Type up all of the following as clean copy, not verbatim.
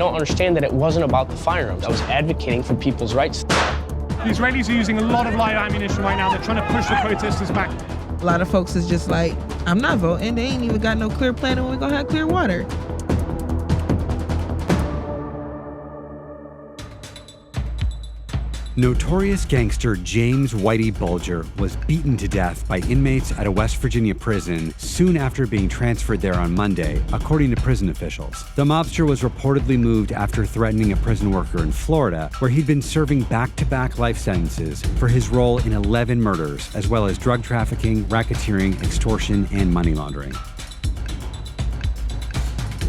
don't understand that it wasn't about the firearms. I was advocating for people's rights. The Israelis are using a lot of live ammunition right now. They're trying to push the protesters back. A lot of folks is just like, I'm not voting. They ain't even got no clear plan and we're gonna have clear water. Notorious gangster James Whitey Bulger was beaten to death by inmates at a West Virginia prison soon after being transferred there on Monday, according to prison officials. The mobster was reportedly moved after threatening a prison worker in Florida, where he'd been serving back-to-back life sentences for his role in 11 murders, as well as drug trafficking, racketeering, extortion, and money laundering.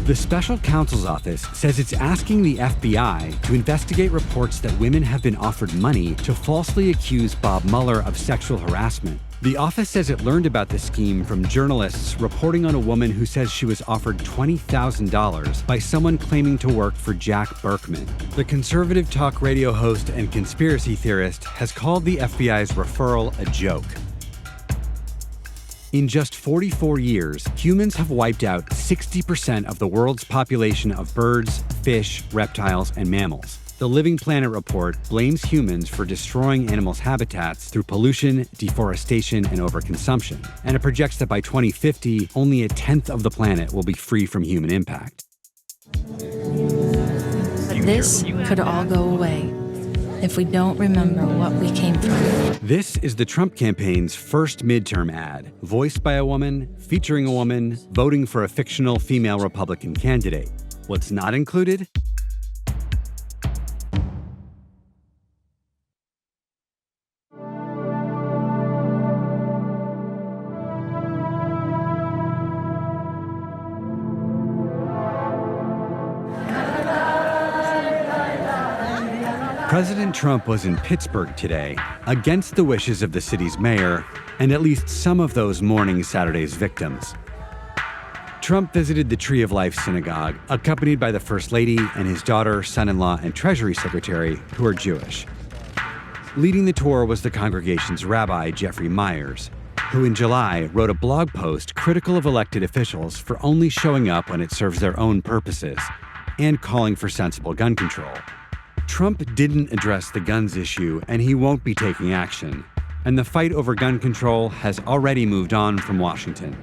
The special counsel's office says it's asking the FBI to investigate reports that women have been offered money to falsely accuse Bob Mueller of sexual harassment. The office says it learned about the scheme from journalists reporting on a woman who says she was offered $20,000 by someone claiming to work for Jack Berkman. The conservative talk radio host and conspiracy theorist has called the FBI's referral a joke. In just 44 years, humans have wiped out 60% of the world's population of birds, fish, reptiles, and mammals. The Living Planet report blames humans for destroying animals' habitats through pollution, deforestation, and overconsumption. And it projects that by 2050, only a tenth of the planet will be free from human impact. This could all go away if we don't remember what we came through. This is the Trump campaign's first midterm ad, voiced by a woman, featuring a woman, voting for a fictional female Republican candidate. What's not included? President Trump was in Pittsburgh today, against the wishes of the city's mayor and at least some of those mourning Saturday's victims. Trump visited the Tree of Life synagogue, accompanied by the First Lady and his daughter, son-in-law, and Treasury Secretary, who are Jewish. Leading the tour was the congregation's rabbi, Jeffrey Myers, who in July wrote a blog post critical of elected officials for only showing up when it serves their own purposes and calling for sensible gun control. Trump didn't address the guns issue, and he won't be taking action. And the fight over gun control has already moved on from Washington.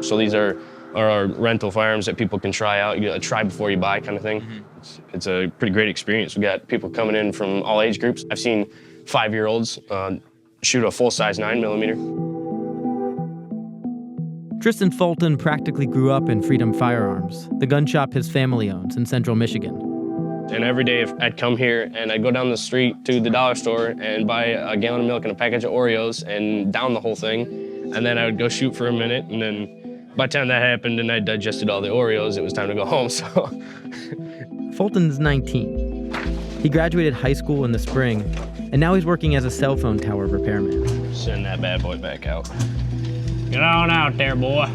So these are our rental firearms that people can try out. You gotta try before you buy kind of thing. It's a pretty great experience. We got people coming in from all age groups. I've seen 5-year-olds shoot a full-size 9mm. Tristan Fulton practically grew up in Freedom Firearms, the gun shop his family owns in central Michigan. And every day I'd come here and I'd go down the street to the dollar store and buy a gallon of milk and a package of Oreos and down the whole thing. And then I would go shoot for a minute, and then by the time that happened and I digested all the Oreos, it was time to go home, so. Fulton's 19. He graduated high school in the spring, and now he's working as a cell phone tower repairman. Send that bad boy back out. Get on out there, boy.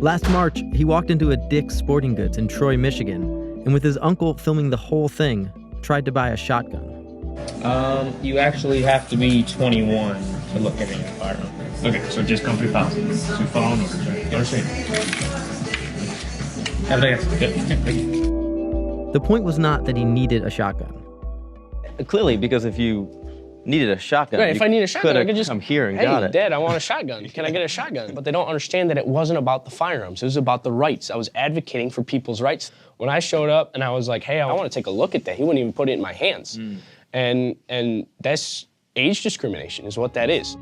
Last March, he walked into a Dick's Sporting Goods in Troy, Michigan, and with his uncle filming the whole thing, tried to buy a shotgun. You actually have to be 21 to look at any firearm. Okay, so just come through policy. So follow orders, right? You understand? Have a nice day. Thank you. The point was not that he needed a shotgun. Clearly, because if you needed a shotgun, right, if I need a shotgun, I could just come here and hey, got it. Dad, I want a shotgun. Can I get a shotgun? But they don't understand that it wasn't about the firearms. It was about the rights. I was advocating for people's rights. When I showed up and I was like, hey, I want to take a look at that, he wouldn't even put it in my hands. And that's age discrimination is what that is.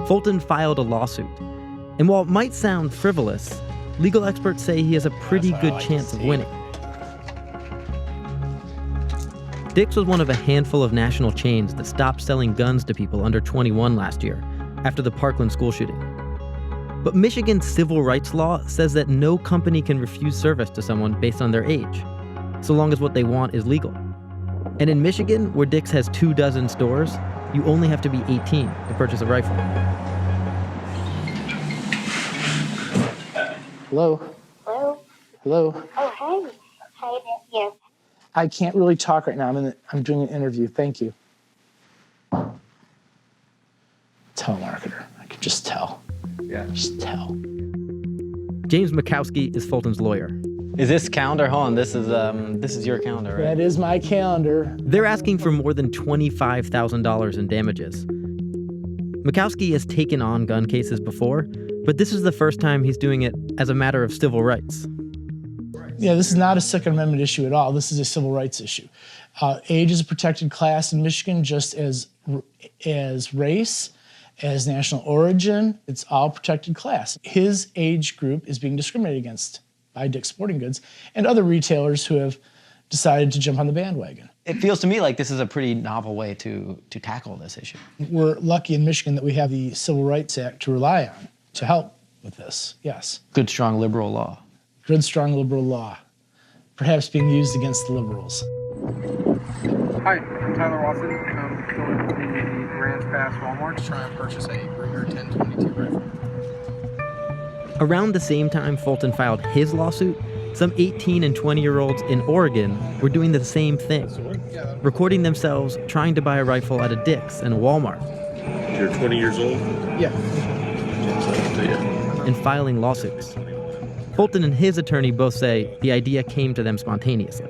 Fulton filed a lawsuit. And while it might sound frivolous, legal experts say he has a pretty good chance of winning. Dick's was one of a handful of national chains that stopped selling guns to people under 21 last year, after the Parkland school shooting. But Michigan's civil rights law says that no company can refuse service to someone based on their age, so long as what they want is legal. And in Michigan, where Dick's has 24 stores, you only have to be 18 to purchase a rifle. Hello? Hello? Hello? Oh, hey. Hi, yes. I can't really talk right now. I'm doing an interview. Thank you. telemarketer. I could just tell. Yeah. Just tell. James Mikowski is Fulton's lawyer. Is this calendar? Hold on, this is your calendar, right? That is my calendar. They're asking for more than $25,000 in damages. Mikowski has taken on gun cases before, but this is the first time he's doing it as a matter of civil rights. Yeah, this is not a Second Amendment issue at all. This is a civil rights issue. Age is a protected class in Michigan, just as race, as national origin. It's all protected class. His age group is being discriminated against by Dick's Sporting Goods and other retailers who have decided to jump on the bandwagon. It feels to me like this is a pretty novel way to tackle this issue. We're lucky in Michigan that we have the Civil Rights Act to rely on to help with this, yes. Good, strong liberal law. Good, strong liberal law, perhaps being used against the liberals. Hi, I'm Tyler Watson. I'm going to the Ranch Pass Walmart to try and purchase a Ruger 1022 rifle. Around the same time Fulton filed his lawsuit, some 18 and 20-year-olds in Oregon were doing the same thing, recording themselves trying to buy a rifle at a Dick's and a Walmart. You're 20 years old? Yeah. And filing lawsuits. Fulton and his attorney both say the idea came to them spontaneously.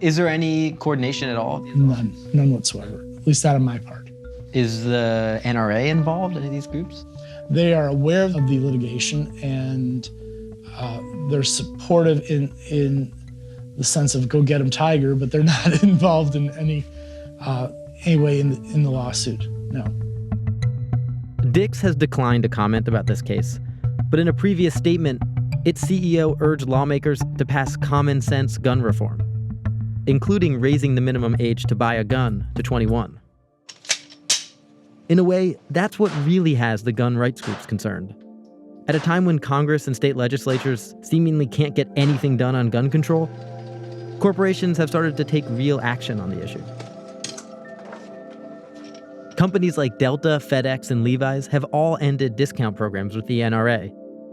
Is there any coordination at all? None whatsoever, at least not on my part. Is the NRA involved in any of these groups? They are aware of the litigation and they're supportive in the sense of go get 'em Tiger, but they're not involved in any way in the lawsuit, no. Dick's has declined to comment about this case, but in a previous statement, its CEO urged lawmakers to pass common sense gun reform, including raising the minimum age to buy a gun to 21. In a way, that's what really has the gun rights groups concerned. At a time when Congress and state legislatures seemingly can't get anything done on gun control, corporations have started to take real action on the issue. Companies like Delta, FedEx, and Levi's have all ended discount programs with the NRA,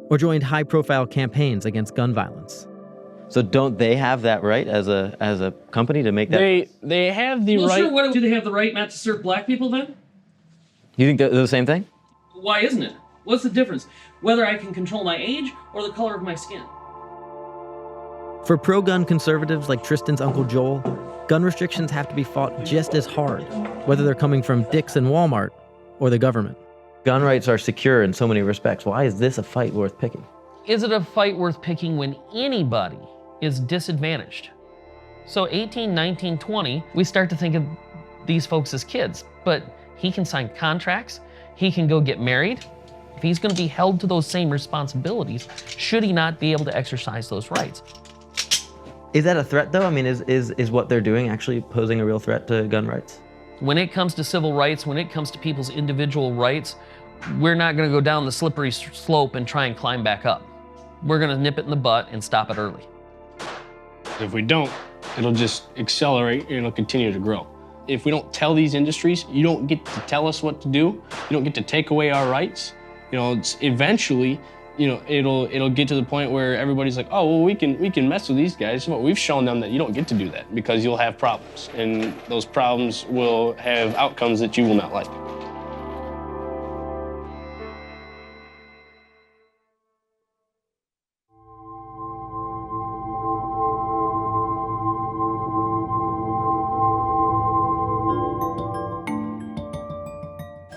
or joined high-profile campaigns against gun violence. So don't they have that right as a company to make that? They have the right. Sure, what, do they have the right not to serve black people then? You think they're the same thing? Why isn't it? What's the difference? Whether I can control my age or the color of my skin? For pro-gun conservatives like Tristan's Uncle Joel, gun restrictions have to be fought just as hard, whether they're coming from Dick's and Walmart or the government. Gun rights are secure in so many respects. Why is this a fight worth picking? Is it a fight worth picking when anybody is disadvantaged? So 18, 19, 20, we start to think of these folks as kids, but he can sign contracts, he can go get married. If he's going to be held to those same responsibilities, should he not be able to exercise those rights? Is that a threat though? I mean, is what they're doing actually posing a real threat to gun rights? When it comes to civil rights, when it comes to people's individual rights, we're not going to go down the slippery slope and try and climb back up. We're going to nip it in the butt and stop it early. If we don't, it'll just accelerate and it'll continue to grow. If we don't tell these industries, you don't get to tell us what to do, you don't get to take away our rights, it's eventually, it'll get to the point where everybody's like, oh, well, we can mess with these guys. Well, we've shown them that you don't get to do that because you'll have problems, and those problems will have outcomes that you will not like.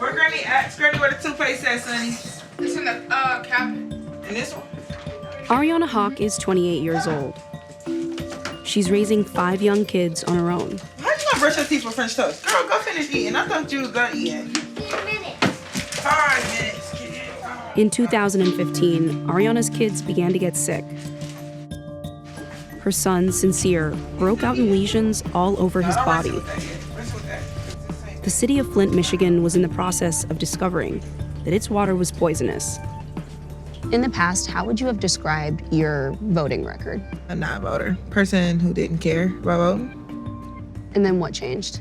Where Granny at? Granny, where the toothpaste at, Sonny? It's in the cabinet. And this one? Ariana Hawk is 28 years old. She's raising 5 young kids on her own. How you gonna brush your teeth with French toast? Girl, go finish eating. I thought you was done eating. 5 minutes, kid. In 2015, Ariana's kids began to get sick. Her son, Sincere, broke out in lesions all over his body. The city of Flint, Michigan was in the process of discovering that its water was poisonous. In the past, how would you have described your voting record? A non-voter, person who didn't care about voting. And then what changed?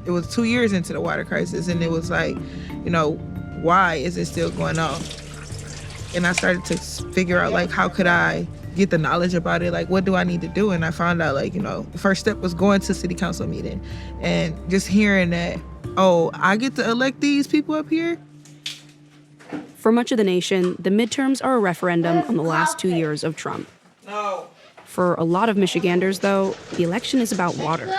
It was 2 years into the water crisis, and it was like, why is it still going on? And I started to figure out, how could I get the knowledge about it? What do I need to do? And I found out, the first step was going to city council meeting and just hearing that, oh, I get to elect these people up here? For much of the nation, the midterms are a referendum on the last 2 years of Trump. No. For a lot of Michiganders, though, the election is about water.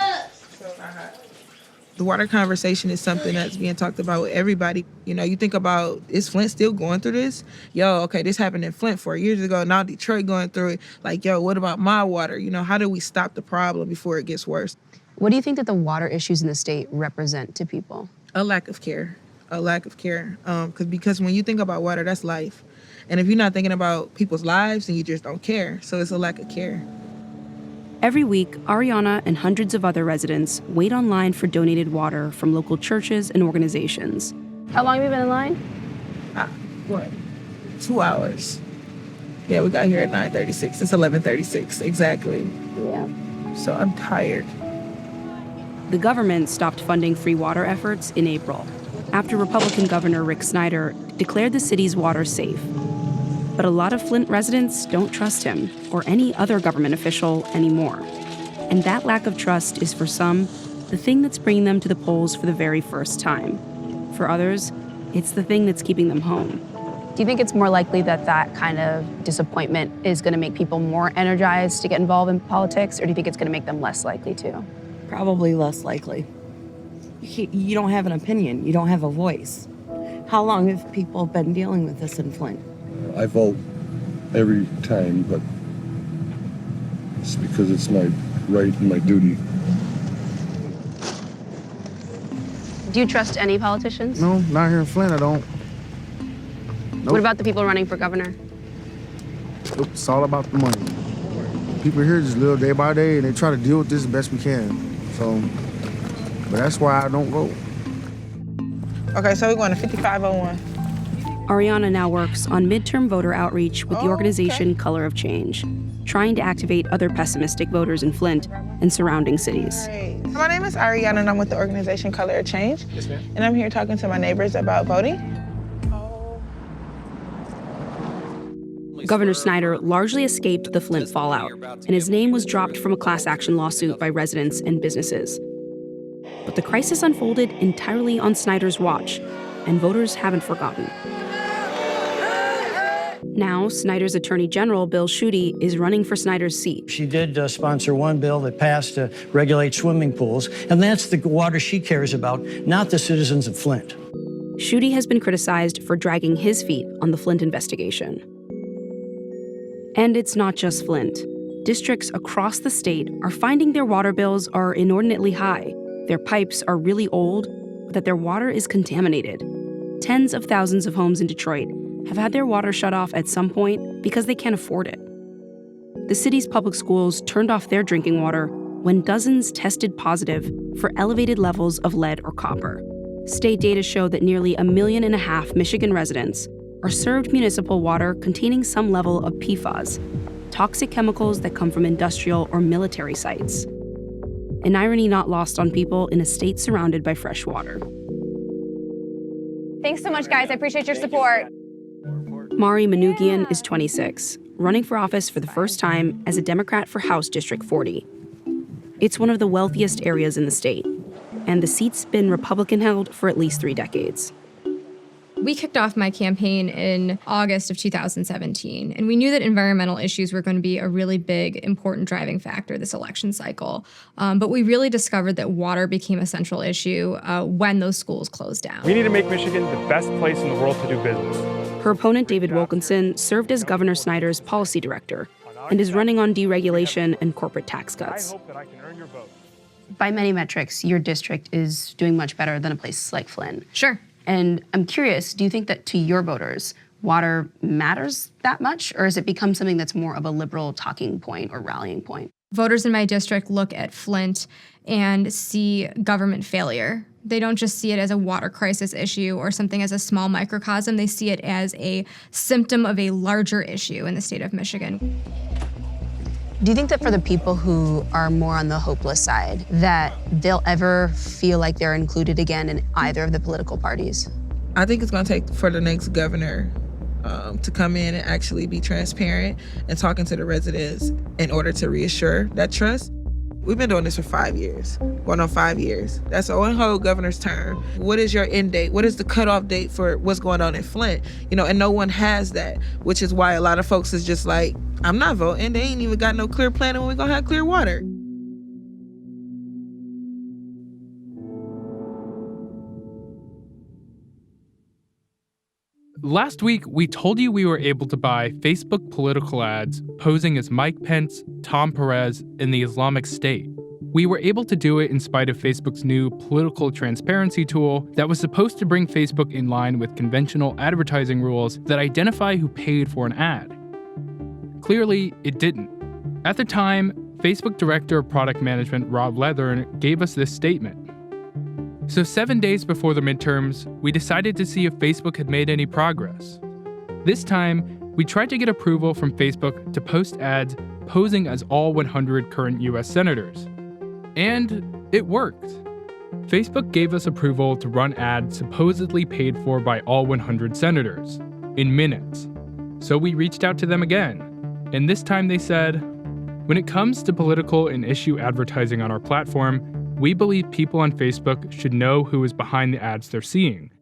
The water conversation is something that's being talked about with everybody. You know, you think about, is Flint still going through this? Yo, okay, this happened in Flint 4 years ago. Now Detroit going through it. Like, yo, what about my water? You know, how do we stop the problem before it gets worse? What do you think that the water issues in the state represent to people? A lack of care. A lack of care. Because when you think about water, that's life. And if you're not thinking about people's lives, then you just don't care. So it's a lack of care. Every week, Ariana and hundreds of other residents wait online for donated water from local churches and organizations. How long have you been in line? 2 hours. Yeah, we got here at 9:36. It's 11:36, exactly. Yeah. So I'm tired. The government stopped funding free water efforts in April, after Republican Governor Rick Snyder declared the city's water safe. But a lot of Flint residents don't trust him or any other government official anymore. And that lack of trust is, for some, the thing that's bringing them to the polls for the very first time. For others, it's the thing that's keeping them home. Do you think it's more likely that that kind of disappointment is going to make people more energized to get involved in politics, or do you think it's going to make them less likely to? Probably less likely. You don't have an opinion. You don't have a voice. How long have people been dealing with this in Flint? I vote every time, but it's because it's my right and my duty. Do you trust any politicians? No, not here in Flint, I don't. Nope. What about the people running for governor? Nope, it's all about the money. People here just live day by day, and they try to deal with this the best we can. So, but that's why I don't vote. Okay, so we're going to 5501. Ariana now works on midterm voter outreach with the organization Color of Change, trying to activate other pessimistic voters in Flint and surrounding cities. Great. My name is Ariana, and I'm with the organization Color of Change. Yes, ma'am. And I'm here talking to my neighbors about voting. Governor Snyder largely escaped the Flint fallout, and his name was dropped from a class action lawsuit by residents and businesses. But the crisis unfolded entirely on Snyder's watch, and voters haven't forgotten. Now, Snyder's Attorney General, Bill Schuette, is running for Snyder's seat. She did sponsor one bill that passed to regulate swimming pools, and that's the water she cares about, not the citizens of Flint. Schuette has been criticized for dragging his feet on the Flint investigation. And it's not just Flint. Districts across the state are finding their water bills are inordinately high. Their pipes are really old, that their water is contaminated. Tens of thousands of homes in Detroit have had their water shut off at some point because they can't afford it. The city's public schools turned off their drinking water when dozens tested positive for elevated levels of lead or copper. State data show that nearly 1.5 million Michigan residents are served municipal water containing some level of PFAS, toxic chemicals that come from industrial or military sites. An irony not lost on people in a state surrounded by fresh water. Thanks so much, guys. I appreciate your support. Mari Manoogian is 26, running for office for the first time as a Democrat for House District 40. It's one of the wealthiest areas in the state, and the seat's been Republican-held for at least 3 decades. We kicked off my campaign in August of 2017, and we knew that environmental issues were going to be a really big, important driving factor this election cycle. But we really discovered that water became a central issue when those schools closed down. We need to make Michigan the best place in the world to do business. Her opponent, David Wilkinson, served as Governor Snyder's policy director and is running on deregulation and corporate tax cuts. By many metrics, your district is doing much better than a place like Flint. Sure. And I'm curious, do you think that to your voters, water matters that much, or has it become something that's more of a liberal talking point or rallying point? Voters in my district look at Flint and see government failure. They don't just see it as a water crisis issue or something as a small microcosm. They see it as a symptom of a larger issue in the state of Michigan. Do you think that for the people who are more on the hopeless side, that they'll ever feel like they're included again in either of the political parties? I think it's going to take for the next governor to come in and actually be transparent and talking to the residents in order to reassure that trust. We've been doing this for 5 years, going on 5 years. That's the whole governor's term. What is your end date? What is the cutoff date for what's going on in Flint? And no one has that, which is why a lot of folks is just like, I'm not voting. They ain't even got no clear plan when we're gonna have clear water. Last week, we told you we were able to buy Facebook political ads posing as Mike Pence, Tom Perez, and the Islamic State. We were able to do it in spite of Facebook's new political transparency tool that was supposed to bring Facebook in line with conventional advertising rules that identify who paid for an ad. Clearly, it didn't. At the time, Facebook Director of Product Management Rob Leathern gave us this statement. So 7 days before the midterms, we decided to see if Facebook had made any progress. This time, we tried to get approval from Facebook to post ads posing as all 100 current US senators. And it worked. Facebook gave us approval to run ads supposedly paid for by all 100 senators in minutes. So we reached out to them again. And this time they said, when it comes to political and issue advertising on our platform, we believe people on Facebook should know who is behind the ads they're seeing.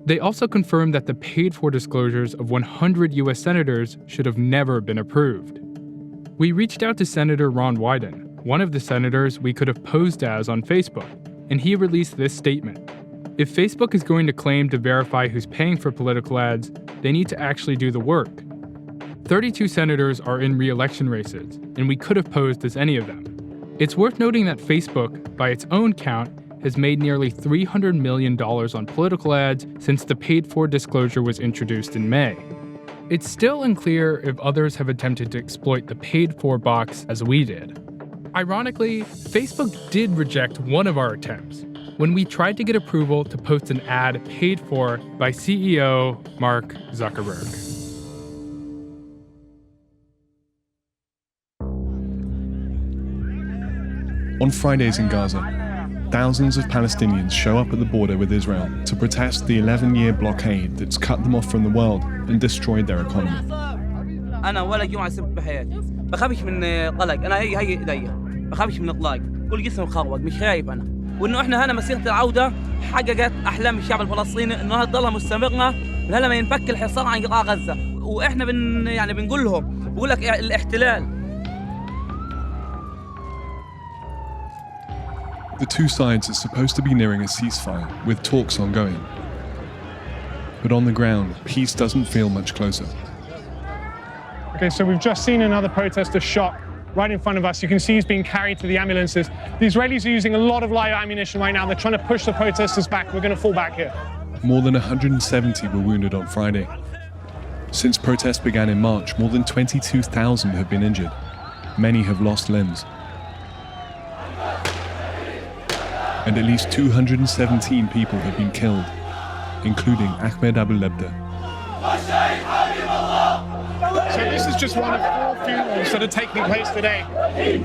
They also confirmed that the paid-for disclosures of 100 US senators should have never been approved. We reached out to Senator Ron Wyden, one of the senators we could have posed as on Facebook, and he released this statement. If Facebook is going to claim to verify who's paying for political ads, they need to actually do the work. 32 senators are in re-election races, and we could have posed as any of them. It's worth noting that Facebook, by its own count, has made nearly $300 million on political ads since the paid-for disclosure was introduced in May. It's still unclear if others have attempted to exploit the paid-for box as we did. Ironically, Facebook did reject one of our attempts when we tried to get approval to post an ad paid for by CEO Mark Zuckerberg. On Fridays in Gaza, thousands of Palestinians show up at the border with Israel to protest the 11-year blockade that's cut them off from the world and destroyed their economy. أنا ولا جمعة سبت بحياتي بخافش من قلق أنا هي إيديا بخافش من إطلاق كل جسم مخوق مش خايف أنا وإنه إحنا هنا مسيرة العودة حققت أحلام الشعب الفلسطيني إنه هتضلها مستمرة من هلا ما ينفك الحصار عن قطاع غزة وإحنا بنقول لهم بقول لك الاحتلال. The two sides are supposed to be nearing a ceasefire, with talks ongoing. But on the ground, peace doesn't feel much closer. Okay, so we've just seen another protester shot right in front of us. You can see he's being carried to the ambulances. The Israelis are using a lot of live ammunition right now. They're trying to push the protesters back. We're going to fall back here. More than 170 were wounded on Friday. Since protests began in March, more than 22,000 have been injured. Many have lost limbs. And at least 217 people have been killed, including Ahmed Abu Lebda. So this is just one of 4 funerals that are taking place today.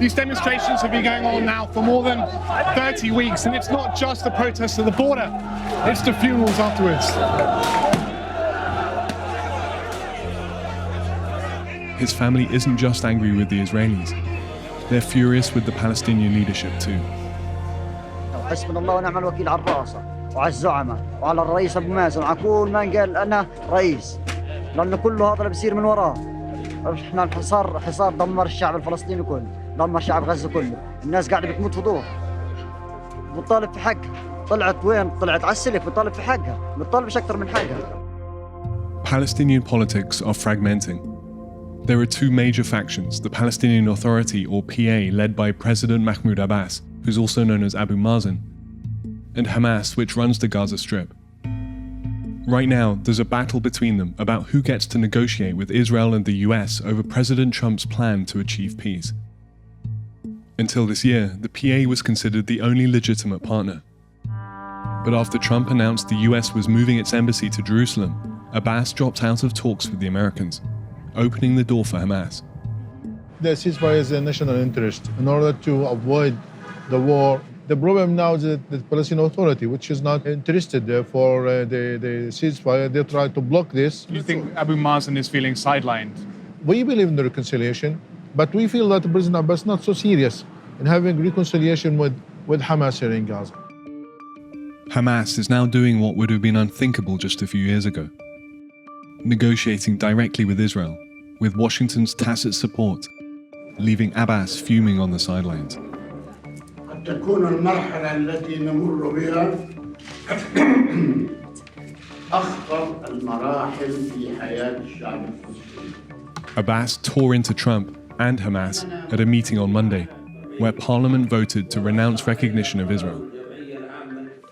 These demonstrations have been going on now for more than 30 weeks, and it's not just the protests at the border, it's the funerals afterwards. His family isn't just angry with the Israelis, they're furious with the Palestinian leadership too. حسبنا الله ونعم الوكيل على الرئاسة وعلى الزعماء وعلى الرئيس أبو مازن وعلى كل من قال أنا رئيس لأن كل هذا اللي بصير من وراه إحنا الحصار دمر الشعب الفلسطيني كله دمر شعب غزة كله الناس قاعدة بتموت في ضوء بتطالب في حقها طلعت وين طلعت على السلك بتطالب في حقها بتطالبش أكثر من حقها. Palestinian politics are fragmenting. There are two major factions, the Palestinian Authority, or PA, led by President Mahmoud Abbas, who's also known as Abu Mazen, and Hamas, which runs the Gaza Strip. Right now, there's a battle between them about who gets to negotiate with Israel and the US over President Trump's plan to achieve peace. Until this year, the PA was considered the only legitimate partner. But after Trump announced the US was moving its embassy to Jerusalem, Abbas dropped out of talks with the Americans, opening the door for Hamas. The ceasefire is a national interest in order to avoid the war. The problem now is that the Palestinian Authority, which is not interested for the ceasefire, they try to block this. Do you think Abu Mazen is feeling sidelined? We believe in the reconciliation, but we feel that President Abbas is not so serious and having reconciliation with Hamas here in Gaza. Hamas is now doing what would have been unthinkable just a few years ago, negotiating directly with Israel, with Washington's tacit support, leaving Abbas fuming on the sidelines. تكون المرحلة التي نمر بها أخطر المراحل في حياة الشعب الفلسطيني. Abbas tore into Trump and Hamas at a meeting on Monday, where Parliament voted to renounce recognition of Israel.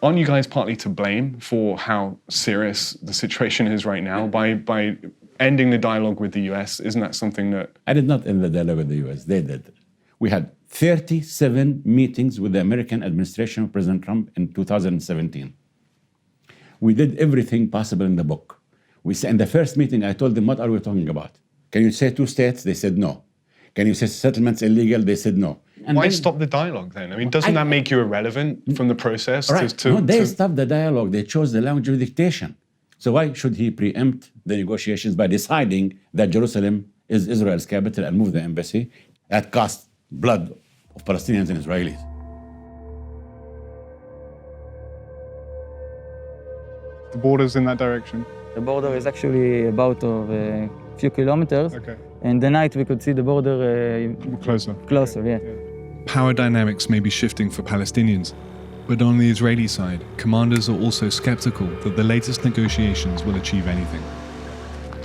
Aren't you guys partly to blame for how serious the situation is right now by ending the dialogue with the US? Isn't that something that... I did not end the dialogue with the US, they did. We had 37 meetings with the American administration of President Trump in 2017. We did everything possible in the book. In the first meeting, I told them, what are we talking about? Can you say 2 states? They said no. Can you say settlements illegal? They said no. And Why then, stop the dialogue then? I mean, doesn't that make you irrelevant from the process? Right. No, they stopped the dialogue. They chose the language of dictation. So why should he preempt the negotiations by deciding that Jerusalem is Israel's capital and move the embassy at cost blood of Palestinians and Israelis? The border's in that direction. The border is actually about a few kilometers. Okay. And the night we could see the border closer. Closer, yeah. Power dynamics may be shifting for Palestinians, but on the Israeli side, commanders are also skeptical that the latest negotiations will achieve anything.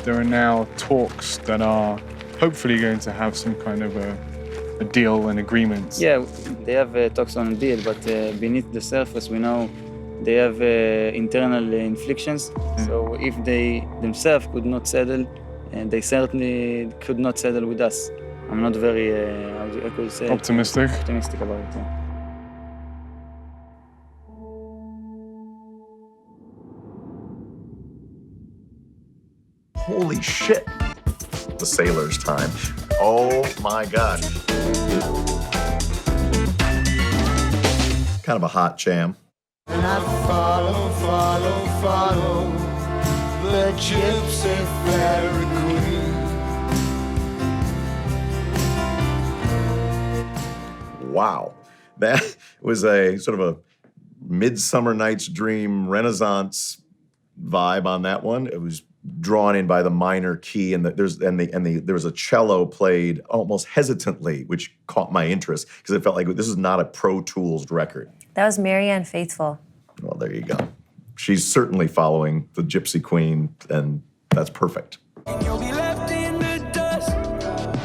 There are now talks that are hopefully going to have some kind of a deal and agreement. Yeah, they have talks on a deal, but beneath the surface we know they have internal inflictions. So if they themselves could not settle, and they certainly could not settle with us. I'm not very, I could say... Optimistic about it, yeah. Holy shit. The Sailor's Time. Oh my God. Kind of a hot jam. And I follow the gypsy fairy queen. Wow. That was a sort of a Midsummer Night's Dream Renaissance vibe on that one. It was drawn in by the minor key, and there was a cello played almost hesitantly, which caught my interest because it felt like this is not a Pro Tools record. That was Marianne Faithfull. Well, there you go. She's certainly following the Gypsy Queen, and that's perfect. You'll be left in the dust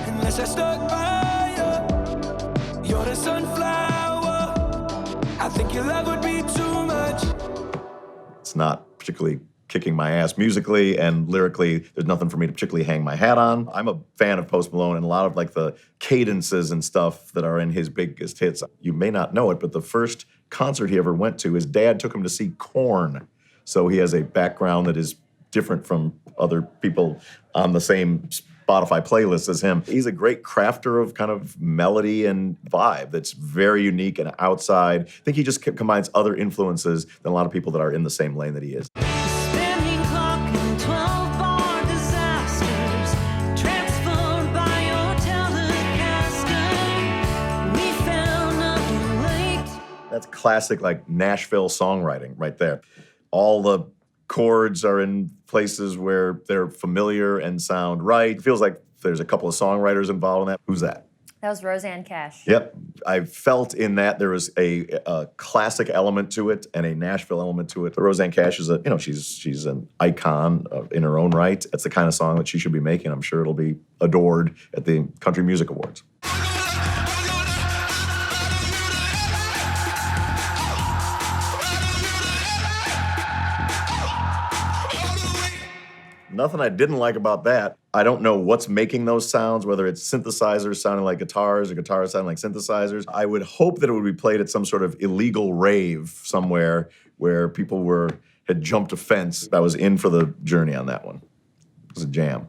unless I stuck by you. You're the sunflower. I think your love would be too much. It's not particularly kicking my ass musically, and lyrically, there's nothing for me to particularly hang my hat on. I'm a fan of Post Malone and a lot of like the cadences and stuff that are in his biggest hits. You may not know it, but the first concert he ever went to, his dad took him to see Korn. So he has a background that is different from other people on the same Spotify playlist as him. He's a great crafter of kind of melody and vibe that's very unique and outside. I think he just combines other influences than a lot of people that are in the same lane that he is. That's classic, like, Nashville songwriting right there. All the chords are in places where they're familiar and sound right. It feels like there's a couple of songwriters involved in that. Who's that? That was Roseanne Cash. Yep. I felt in that there was a classic element to it and a Nashville element to it. But Roseanne Cash is she's an icon in her own right. It's the kind of song that she should be making. I'm sure it'll be adored at the Country Music Awards. Nothing I didn't like about that. I don't know what's making those sounds, whether it's synthesizers sounding like guitars or guitars sounding like synthesizers. I would hope that it would be played at some sort of illegal rave somewhere where people had jumped a fence. I was in for the journey on that one. It was a jam.